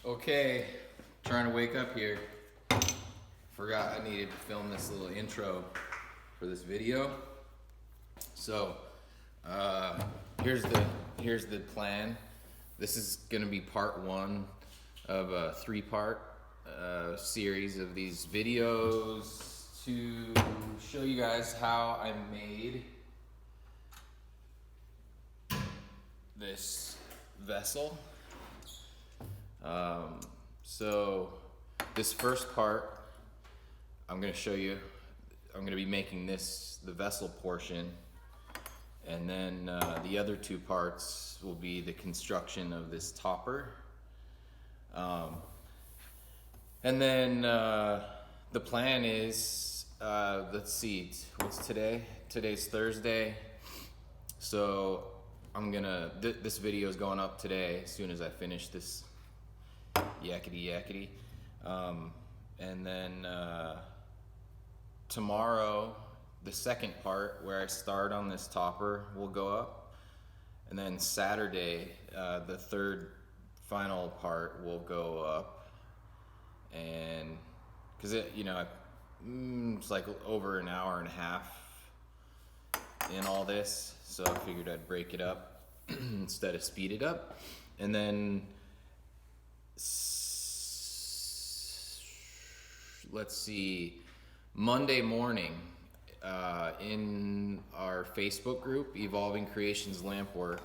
Okay, trying to wake up here. Forgot I needed to film this little intro for this video. So, here's the plan. This is gonna be part one of a three-part series of these videos to show you guys how I made this vessel. So this first part, I'm going to show you, I'm going to be making this the vessel portion, and then the other two parts will be the construction of this topper. And then the plan is, let's see, what's today? Today's Thursday. So I'm gonna, this video is going up today as soon as I finish this yakety. And then tomorrow, the second part where I start on this topper will go up. And then Saturday, the third final part will go up. And because it's like over an hour and a half in all this, so I figured I'd break it up instead of speed it up. And then let's see, Monday morning in our Facebook group, Evolving Creations Lampwork,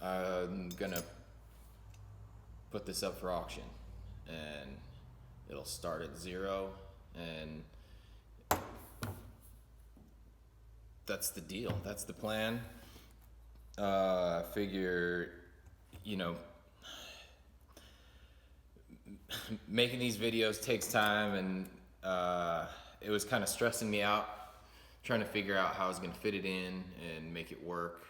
I'm gonna put this up for auction, and it'll start at 0, and that's the deal. That's the plan. I figure, making these videos takes time, and it was kind of stressing me out trying to figure out how I was going to fit it in and make it work.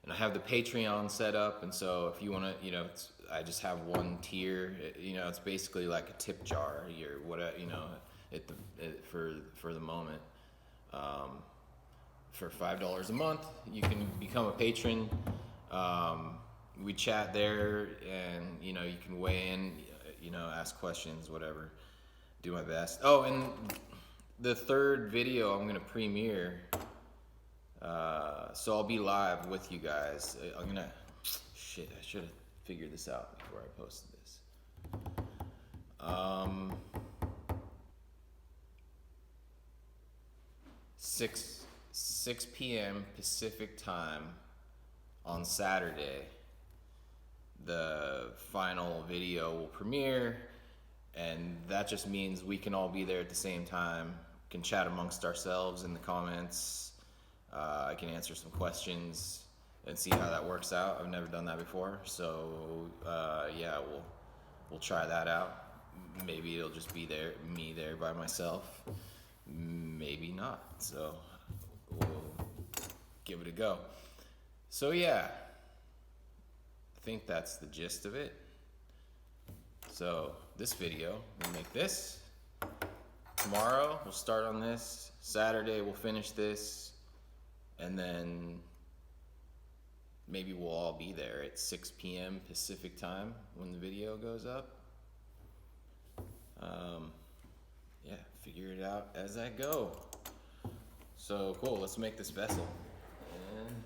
And I have the Patreon set up, and so if you want to, I just have one tier. It's basically like a tip jar, or whatever, for the moment. For $5 a month, you can become a patron. We chat there, and you can weigh in, ask questions, whatever. Do my best. Oh, and the third video I'm gonna premiere, so I'll be live with you guys. I should have figured this out before I posted this. 6 p.m. Pacific time on Saturday, the final video will premiere, and that just means we can all be there at the same time, can chat amongst ourselves in the comments. I can answer some questions and see how that works out. I've never done that before, so yeah, we'll try that out. Maybe it'll just be me there by myself, maybe not, so we'll give it a go. So yeah, I think that's the gist of it. So this video, we'll make this. Tomorrow we'll start on this. Saturday we'll finish this, and then maybe we'll all be there at 6 p.m. Pacific time when the video goes up. Yeah, figure it out as I go. So cool, let's make this vessel. And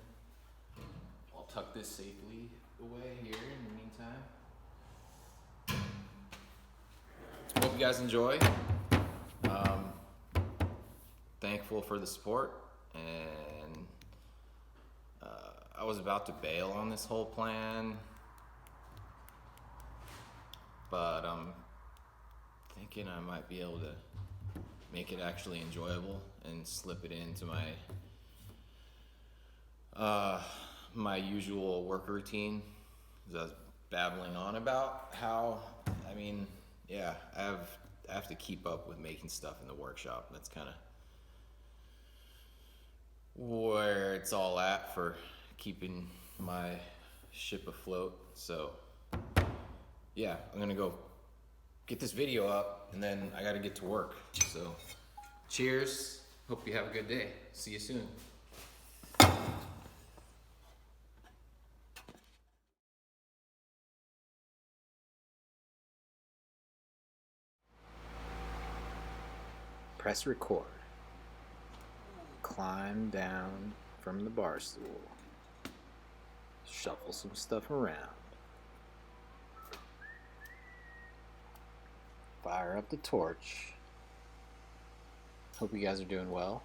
I'll tuck this safely away here in the meantime. Hope you guys enjoy. Thankful for the support, and I was about to bail on this whole plan, but I'm thinking I might be able to make it actually enjoyable and slip it into my usual work routine. As I was babbling on about how, I have to keep up with making stuff in the workshop. That's kind of where it's all at for keeping my ship afloat. So yeah, I'm gonna go get this video up, and then I gotta get to work. So cheers, hope you have a good day. See you soon. Press record. Climb down from the bar stool. Shuffle some stuff around. Fire up the torch. Hope you guys are doing well.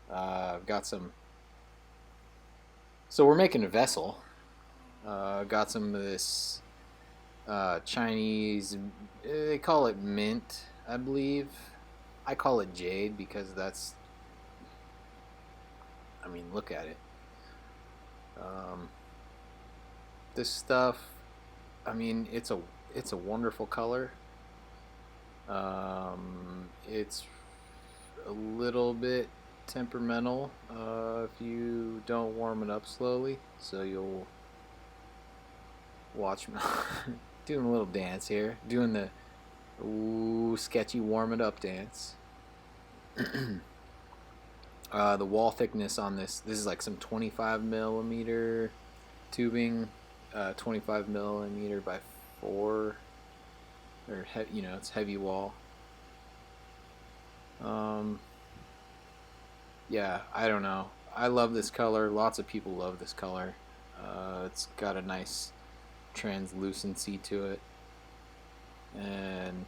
I've got some. So we're making a vessel. Got some of this Chinese. They call it mint, I believe. I call it Jade because that's. I mean, look at it. This stuff. I mean, it's a wonderful color. It's a little bit temperamental if you don't warm it up slowly, so you'll watch me doing a little dance here, doing the sketchy warm it up dance. The wall thickness on this is like some 25 millimeter tubing, 25 millimeter by 4, or it's heavy wall. Yeah, I don't know. I love this color. Lots of people love this color. It's got a nice translucency to it, and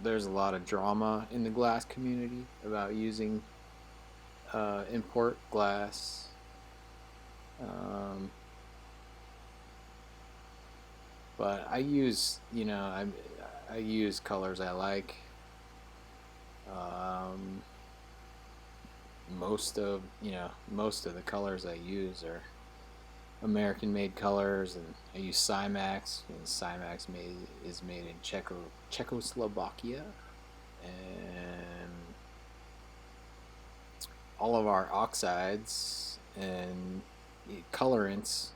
there's a lot of drama in the glass community about using import glass. But I use, I use colors I like. Most of the colors I use are American-made colors, and I use Cymax. And Cymax is made in Czechoslovakia, and all of our oxides and colorants,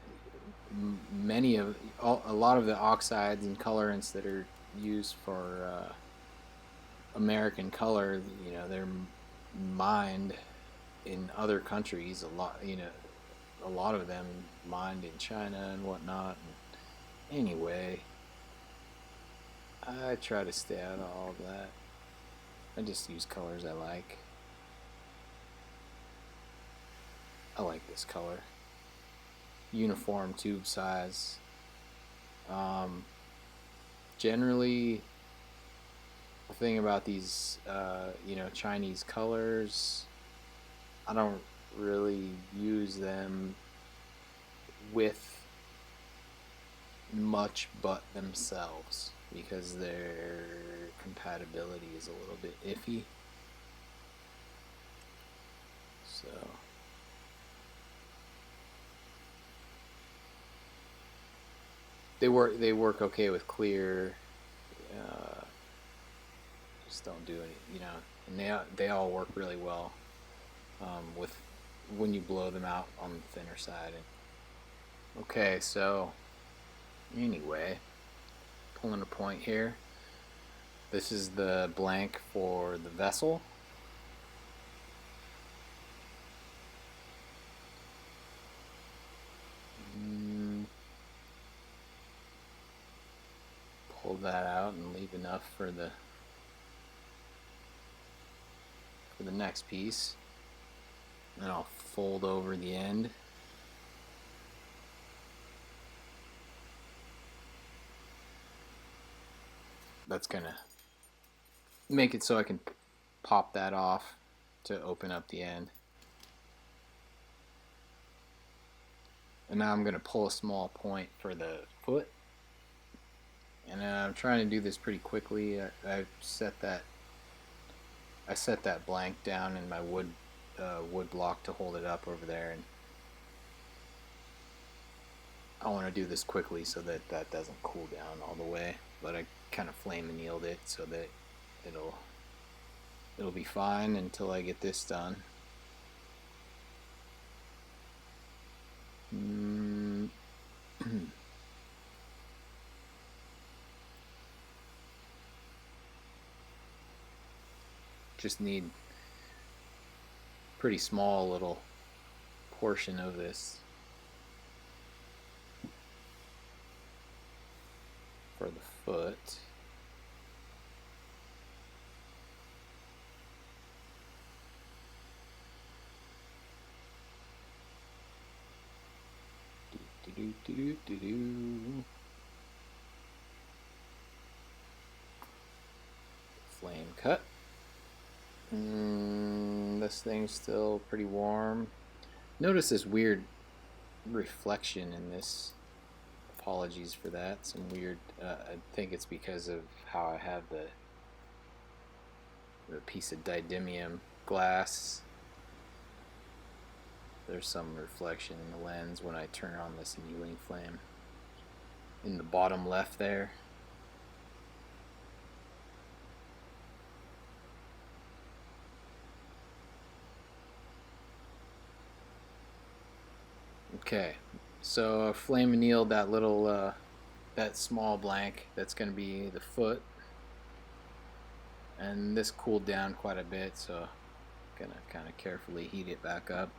a lot of the oxides and colorants that are used for American color, they're mined in other countries. A lot of them mined in China and whatnot. Anyway, I try to stay out of all of that. I just use colors I like. I like this color. Uniform tube size. Generally, the thing about these, Chinese colors, I don't really use them with much but themselves because their compatibility is a little bit iffy. So they work okay with clear. Just don't do any, and they all work really well with when you blow them out on the thinner side. Okay, so anyway, pulling a point here. This is the blank for the vessel. Pull that out and leave enough for the next piece. Then I'll fold over the end. That's gonna make it so I can pop that off to open up the end. And now I'm gonna pull a small point for the foot. And I'm trying to do this pretty quickly. I set that blank down in my wood block to hold it up over there, and I want to do this quickly so that doesn't cool down all the way. But I kind of flame annealed it so that it'll be fine until I get this done. Just need pretty small little portion of this for the foot. Flame cut. This thing's still pretty warm. Notice this weird reflection in this. Apologies for that. Some weird. I think it's because of how I have the piece of didymium glass. There's some reflection in the lens when I turn on this annealing flame. In the bottom left there. Okay, so I flame annealed that little, that small blank. That's going to be the foot. And this cooled down quite a bit, so I'm going to kind of carefully heat it back up.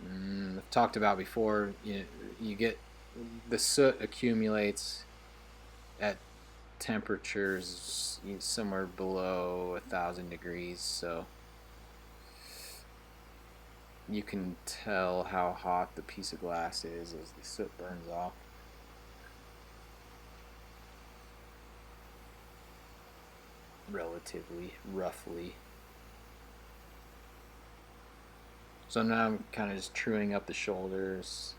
I've talked about before, you get the soot accumulates at temperatures somewhere below 1,000 degrees, so you can tell how hot the piece of glass is as the soot burns off. Relatively roughly. So now I'm kind of just truing up the shoulders.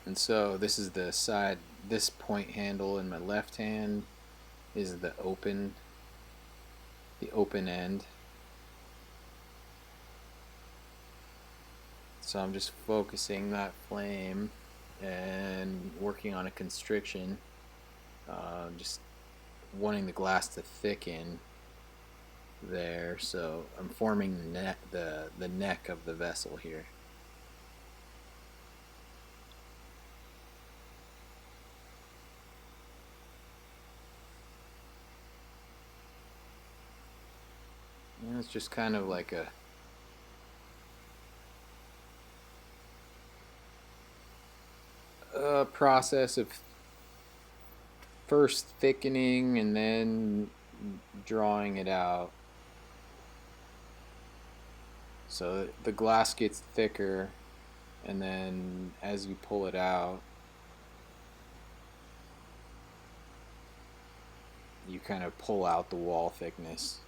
And so this is the side, this point handle in my left hand is the open end. So I'm just focusing that flame and working on a constriction, just wanting the glass to thicken there. So I'm forming the neck of the vessel here. And it's just kind of like a process of first thickening and then drawing it out. So the glass gets thicker, and then as you pull it out, you kind of pull out the wall thickness.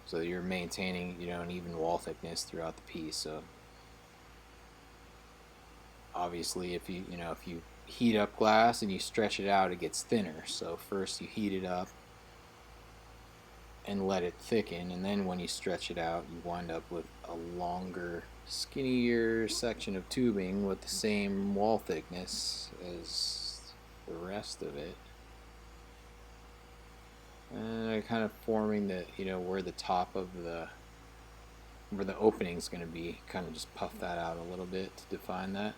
So you're maintaining, an even wall thickness throughout the piece. So obviously, if you heat up glass and you stretch it out, it gets thinner. So first you heat it up and let it thicken, and then when you stretch it out, you wind up with a longer, skinnier section of tubing with the same wall thickness as the rest of it. And I'm kind of forming the, where the top of where the opening is going to be, kind of just puff that out a little bit to define that.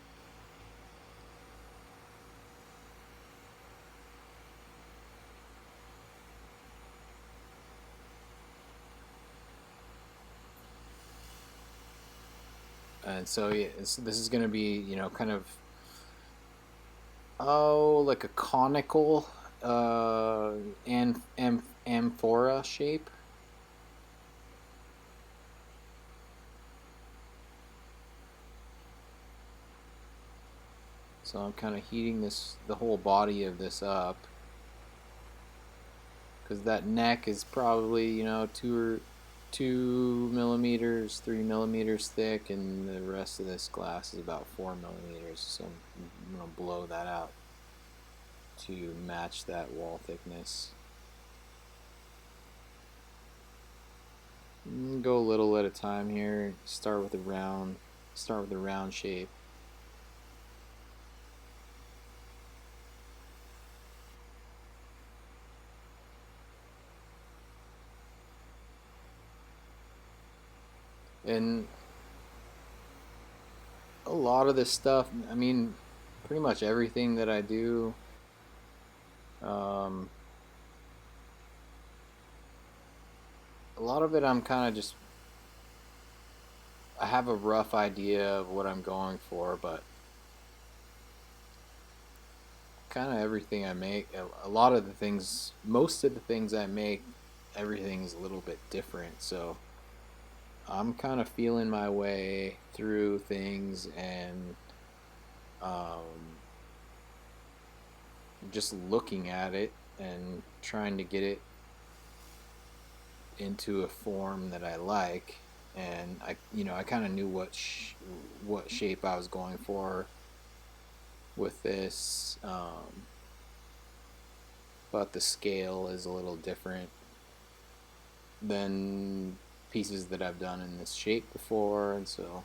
And so yeah, this is going to be, kind of, like a conical amphora shape. So I'm kind of heating the whole body of this up, because that neck is probably 2 millimeters, 3 millimeters thick, and the rest of this glass is about 4 millimeters. So I'm gonna blow that out to match that wall thickness. Go a little at a time here. Start with a round shape. And a lot of this stuff, I mean, pretty much everything that I do, a lot of it I'm kind of just, I have a rough idea of what I'm going for, but kind of everything I make, a lot of the things, most of the things I make, everything's a little bit different. So I'm kind of feeling my way through things and um, just looking at it and trying to get it into a form that I like. And I kind of knew what shape I was going for with this, but the scale is a little different than pieces that I've done in this shape before, and so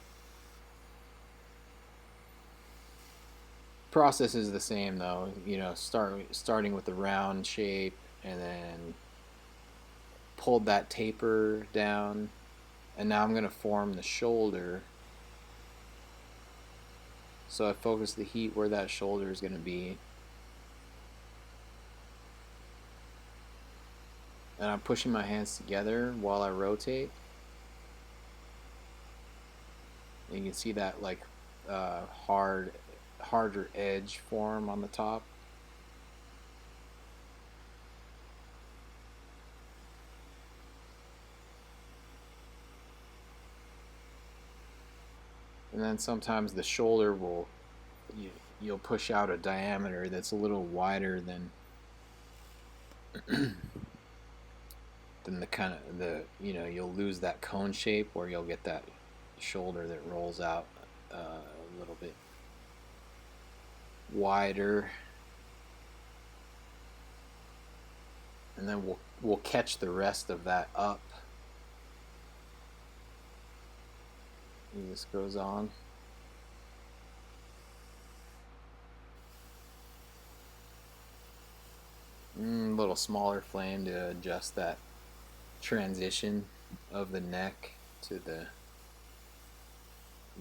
process is the same though. Starting with the round shape and then pulled that taper down, and now I'm gonna form the shoulder. So I focus the heat where that shoulder is gonna be, and I'm pushing my hands together while I rotate. And you can see that like harder edge form on the top. And then sometimes the shoulder will you, you'll push out a diameter that's a little wider than the kind of the you'll lose that cone shape where you'll get that shoulder that rolls out a little bit wider, and then we'll catch the rest of that up as this goes on. A little smaller flame to adjust that transition of the neck to the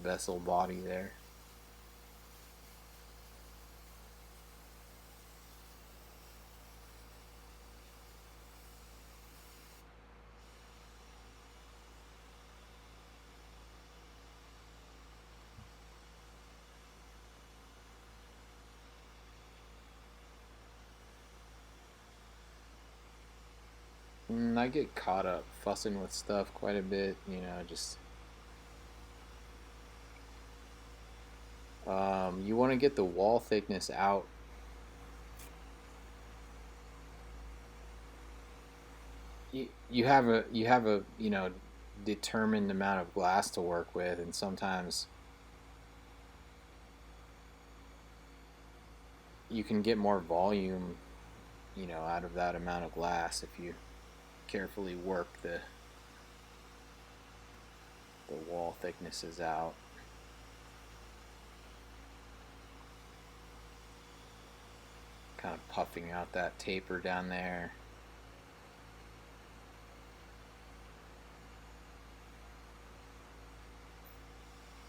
vessel body there. I get caught up fussing with stuff quite a bit, just you want to get the wall thickness out. You have a determined amount of glass to work with, and sometimes you can get more volume out of that amount of glass if you carefully work the wall thicknesses out. Kind of puffing out that taper down there.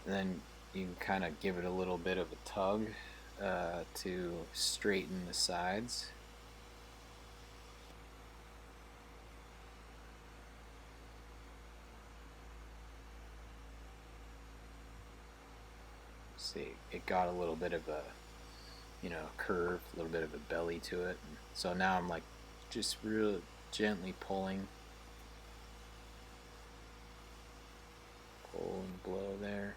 And then you can kind of give it a little bit of a tug to straighten the sides. See, it got a little bit of a curve, a little bit of a belly to it. So now I'm like just real gently pulling, pull and blow there.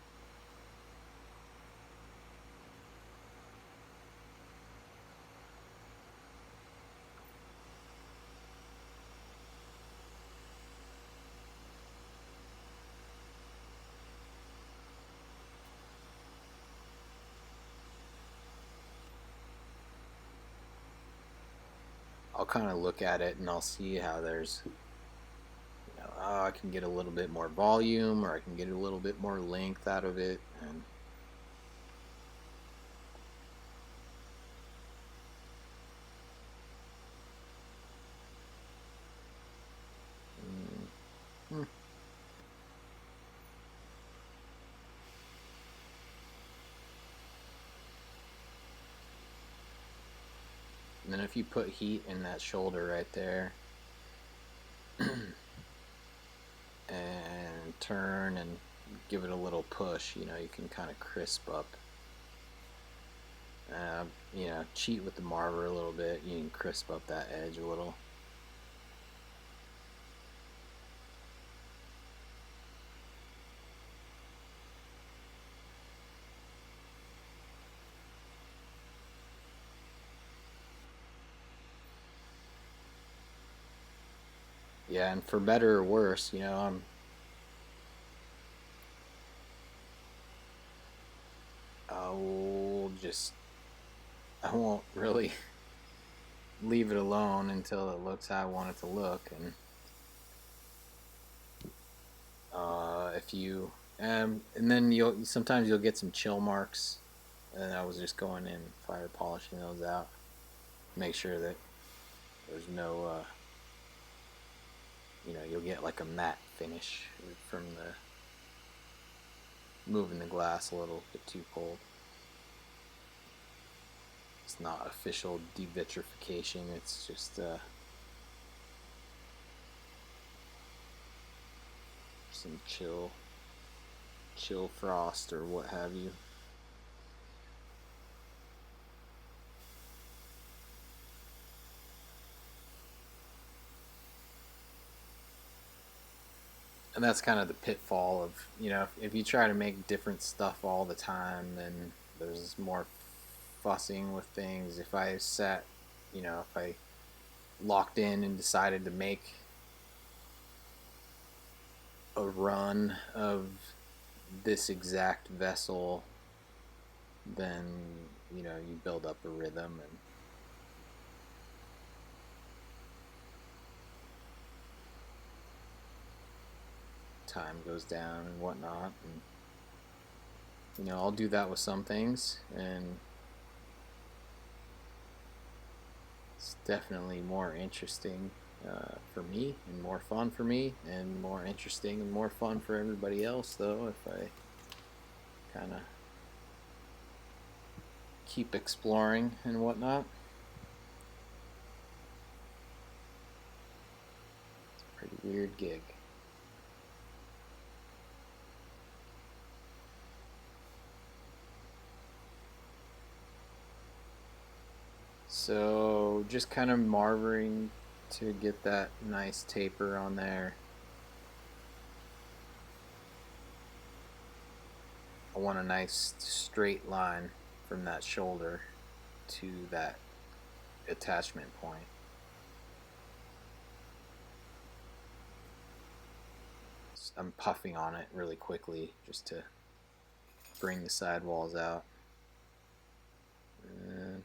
I'll kind of look at it and I'll see how there's, I can get a little bit more volume or I can get a little bit more length out of it. And mm, and then if you put heat in that shoulder right there, turn and give it a little push, you can kind of crisp up. Cheat with the marver a little bit. You can crisp up that edge a little. Yeah, and for better or worse, I'll just I won't really leave it alone until it looks how I want it to look. And if you and then you'll get some chill marks, and I was just going in fire polishing those out. Make sure that there's no you'll get like a matte finish from the moving the glass a little bit too cold. It's not official devitrification. It's just some chill frost or what have you. And that's kind of the pitfall of, if you try to make different stuff all the time, then there's more fussing with things. If I locked in and decided to make a run of this exact vessel, then you build up a rhythm, and time goes down and whatnot. And I'll do that with some things, and it's definitely more interesting for me, and more fun for me, and more interesting and more fun for everybody else, though, if I kind of keep exploring and whatnot. It's a pretty weird gig. So just kind of marvering to get that nice taper on there. I want a nice straight line from that shoulder to that attachment point. I'm puffing on it really quickly just to bring the sidewalls out. And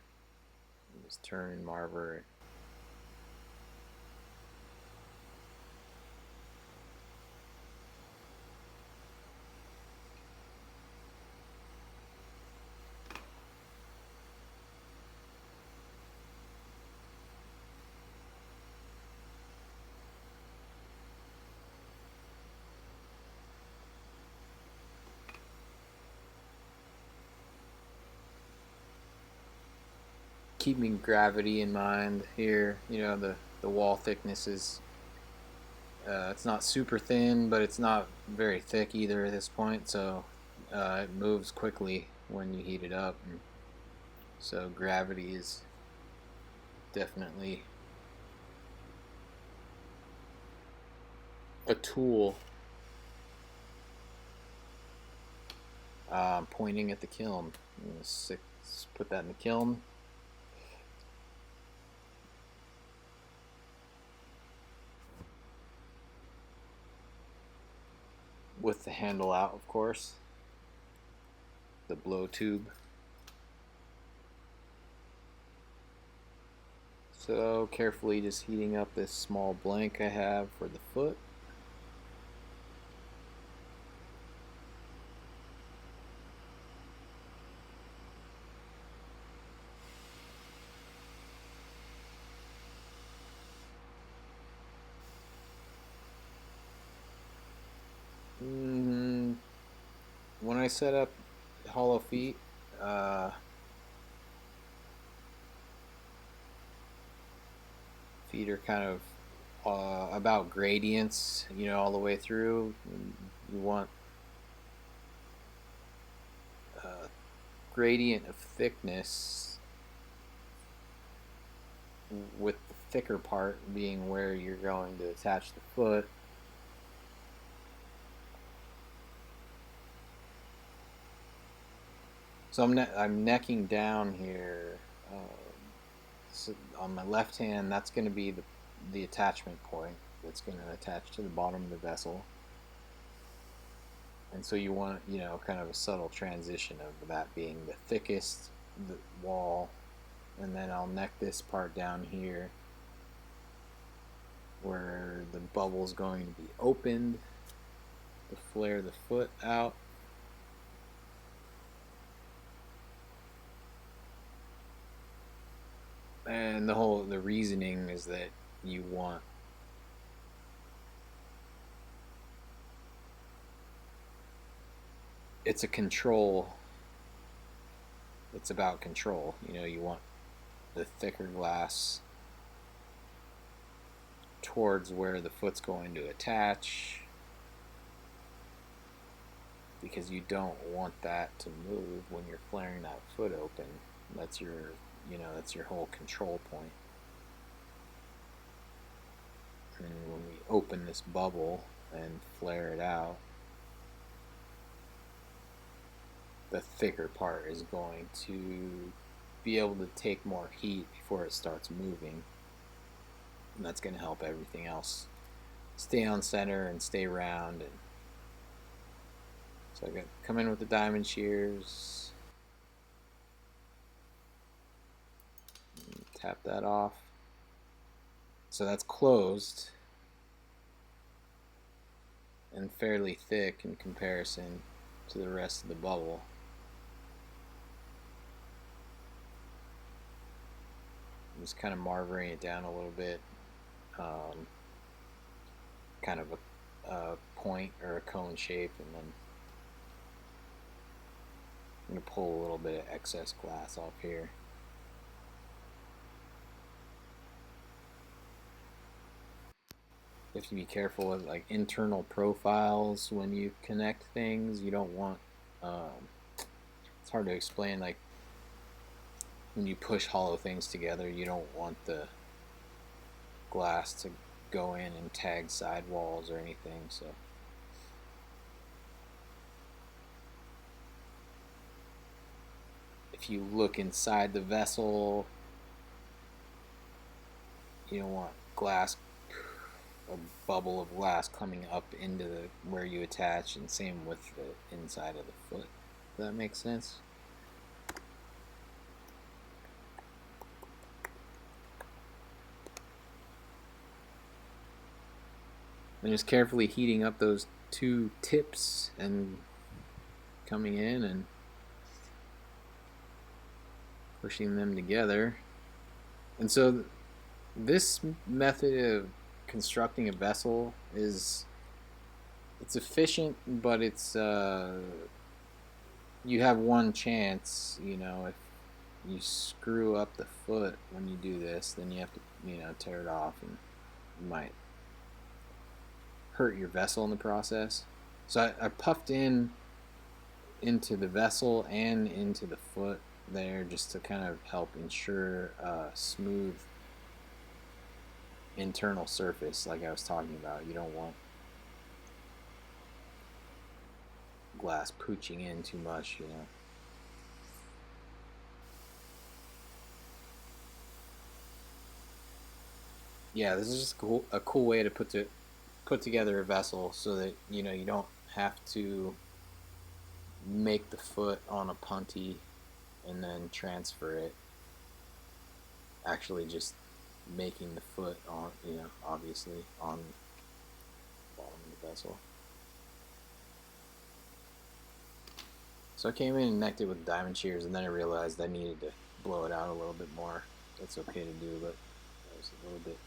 just turn and marver it. Keeping gravity in mind here, the wall thickness is it's not super thin, but it's not very thick either at this point, so it moves quickly when you heat it up, and so gravity is definitely a tool. Pointing at the kiln. Let's put that in the kiln. With the handle out, of course. The blow tube. So carefully just heating up this small blank I have for the foot. When I set up hollow feet, feet are kind of about gradients, all the way through. You want a gradient of thickness, with the thicker part being where you're going to attach the foot. So I'm necking down here. So on my left hand, that's going to be the attachment point that's going to attach to the bottom of the vessel. And so you want, kind of a subtle transition of that being the thickest the wall, and then I'll neck this part down here where the bubble's going to be opened to flare the foot out. And the reasoning is that you want it's a control. It's about control. You want the thicker glass towards where the foot's going to attach, because you don't want that to move when you're flaring that foot open. That's your whole control point. And when we open this bubble and flare it out, the thicker part is going to be able to take more heat before it starts moving, and that's going to help everything else stay on center and stay round. And so I come in with the diamond shears, tap that off. So that's closed and fairly thick in comparison to the rest of the bubble. I'm just kind of marvering it down a little bit, kind of a point or a cone shape, and then I'm going to pull a little bit of excess glass off here. You have to be careful with like internal profiles when you connect things. You don't want, it's hard to explain, like when you push hollow things together, you don't want the glass to go in and tag sidewalls or anything. So if you look inside the vessel, you don't want a bubble of glass coming up into where you attach, and same with the inside of the foot. Does that make sense? And just carefully heating up those two tips and coming in and pushing them together. And so this method of constructing a vessel it's efficient, but it's you have one chance. If you screw up the foot when you do this, then you have to tear it off, and you might hurt your vessel in the process. So I puffed into the vessel and into the foot there, just to kind of help ensure a smooth internal surface, like I was talking about. You don't want glass pooching in too much. Yeah, this is just a cool way to put together a vessel, so that you don't have to make the foot on a punty and then transfer it. Actually, just making the foot on, obviously on the bottom of the vessel. So I came in and necked it with diamond shears, and then I realized I needed to blow it out a little bit more. That's okay to do, but that was a little bit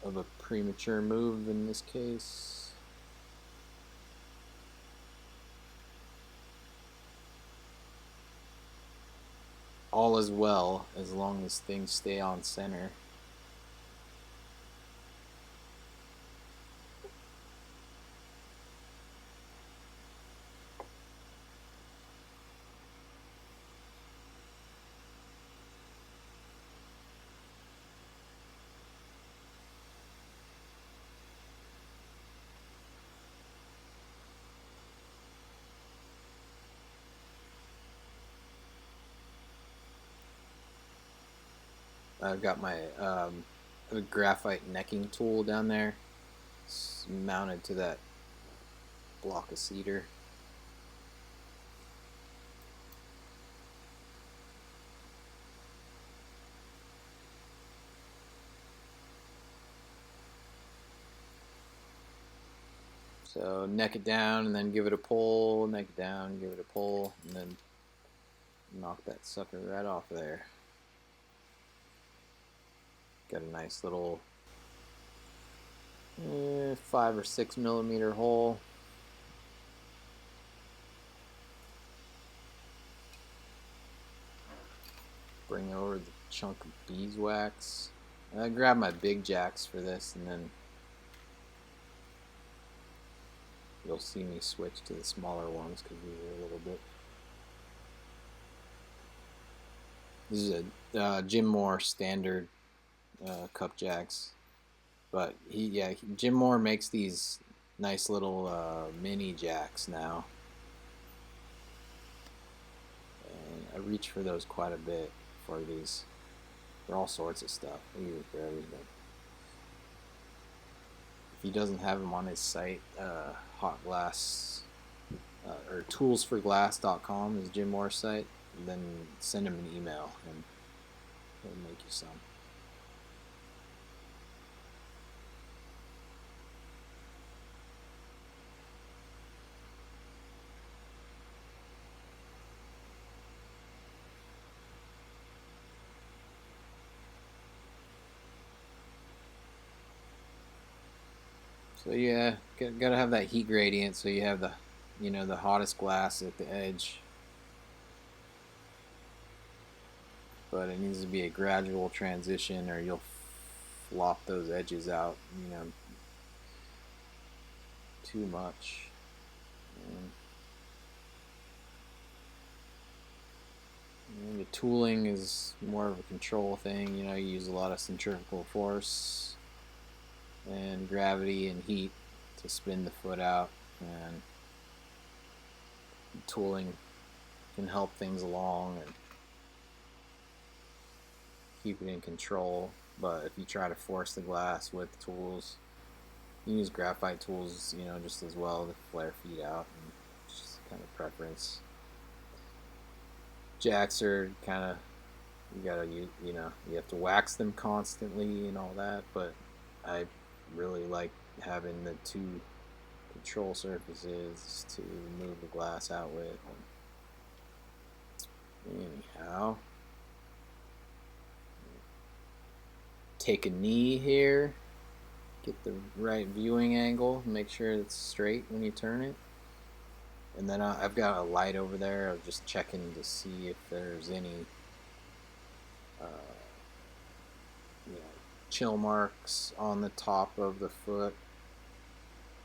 of a premature move in this case. All is well as long as things stay on center. I've got my a graphite necking tool down there. It's mounted to that block of cedar. So neck it down and then give it a pull, neck it down, give it a pull, and then knock that sucker right off of there. Got a nice little 5 or 6 millimeter hole. Bring over the chunk of beeswax. I grab my big jacks for this, and then you'll see me switch to the smaller ones because these are a little bit. This is a Jim Moore standard cup jacks, but Jim Moore makes these nice little mini jacks now, and I reach for those quite a bit for these, for all sorts of stuff. I use it for everything. If he doesn't have them on his site, Hot Glass or toolsforglass.com is Jim Moore's site, then send him an email and he'll make you some. So yeah, gotta have that heat gradient so you have the, the hottest glass at the edge. But it needs to be a gradual transition or you'll flop those edges out, too much. And the tooling is more of a control thing. You use a lot of centrifugal force and gravity and heat to spin the foot out, and tooling can help things along and keep it in control. But if you try to force the glass with tools, you use graphite tools, just as well to flare feed out, and it's just kind of preference. Jacks are kind of, you have to wax them constantly and all that, but I really like having the two control surfaces to move the glass out with. Anyhow, take a knee here, get the right viewing angle, make sure it's straight when you turn it. And then I've got a light over there. I'm just checking to see if there's any chill marks on the top of the foot.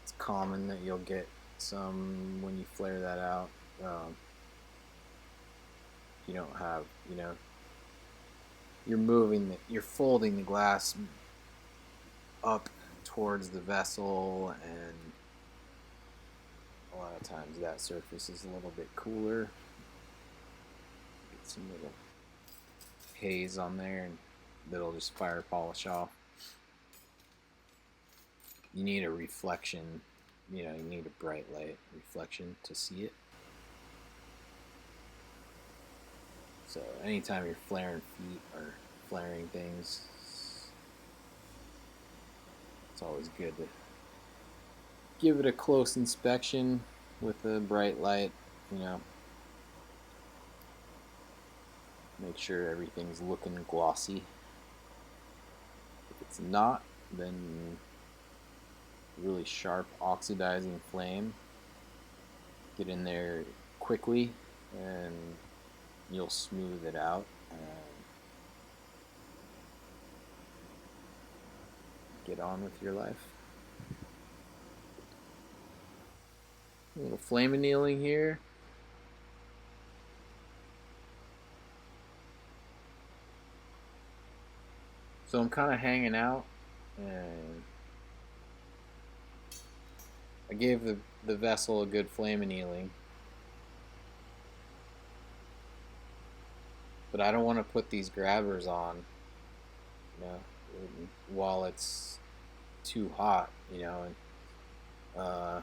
It's common that you'll get some when you flare that out. You don't have, you're folding the glass up towards the vessel, and a lot of times that surface is a little bit cooler. Get some little haze on there, and that'll just fire polish off. You need a reflection, you need a bright light reflection to see it. So anytime you're flaring feet or flaring things, it's always good to give it a close inspection with a bright light, make sure everything's looking glossy. If it's not, then really sharp oxidizing flame, get in there quickly and you'll smooth it out and get on with your life. A little flame annealing here. So I'm kind of hanging out, and I gave the vessel a good flame annealing, but I don't want to put these grabbers on while it's too hot, and uh,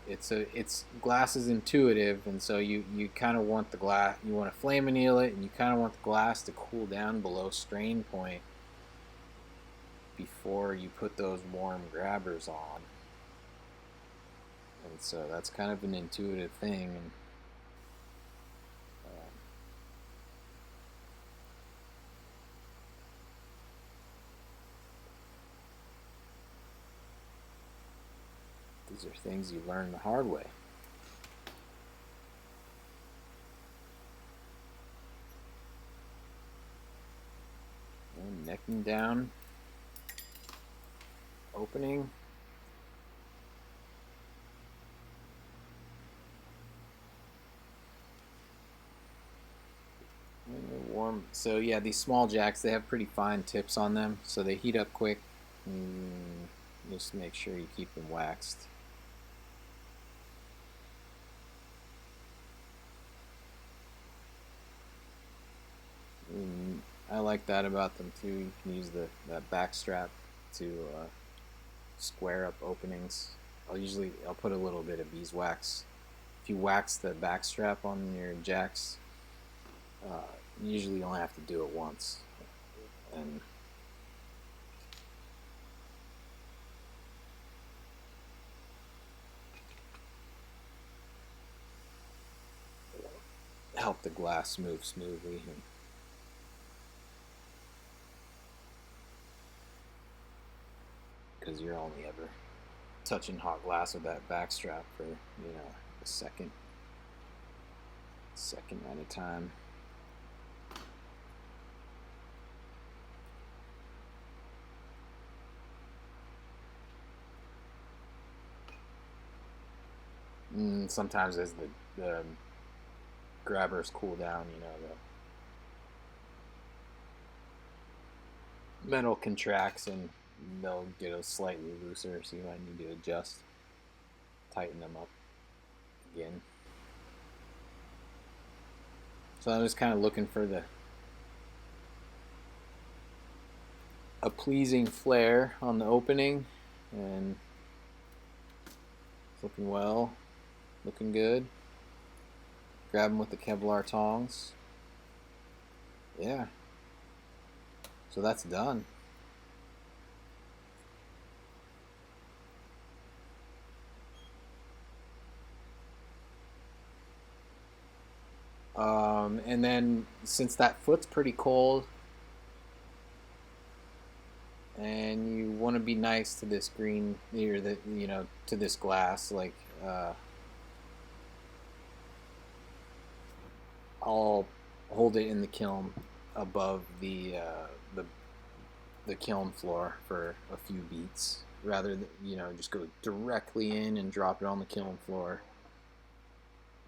it's glass is intuitive, and so you kind of want the glass, you want to flame anneal it, and you kind of want the glass to cool down below strain point before you put those warm grabbers on. And so that's kind of an intuitive thing. And these are things you learn the hard way. And necking down, opening. And they're warm. So yeah, these small jacks, they have pretty fine tips on them, so they heat up quick. Just make sure you keep them waxed. I like that about them too. You can use that back strap to square up openings. I'll put a little bit of beeswax. If you wax the back strap on your jacks, you usually only have to do it once, and help the glass move smoothly. Because you're only ever touching hot glass with that back strap for a second at a time. Sometimes as the grabbers cool down, the metal contracts and they'll get a slightly looser, so you might need to adjust, tighten them up again. So I'm just kind of looking for a pleasing flare on the opening, and it's looking well, looking good. Grab them with the Kevlar tongs. Yeah. So that's done. And then since that foot's pretty cold, and you want to be nice to this green, to this glass, like I'll hold it in the kiln above the kiln floor for a few beats, rather than just go directly in and drop it on the kiln floor.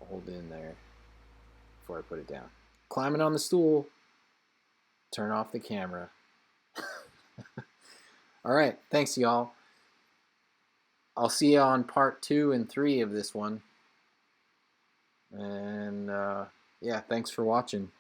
I'll hold it in there before I put it down. Climbing on the stool, turn off the camera. All right, thanks y'all. I'll see you on part 2 and 3 of this one. And yeah, thanks for watching.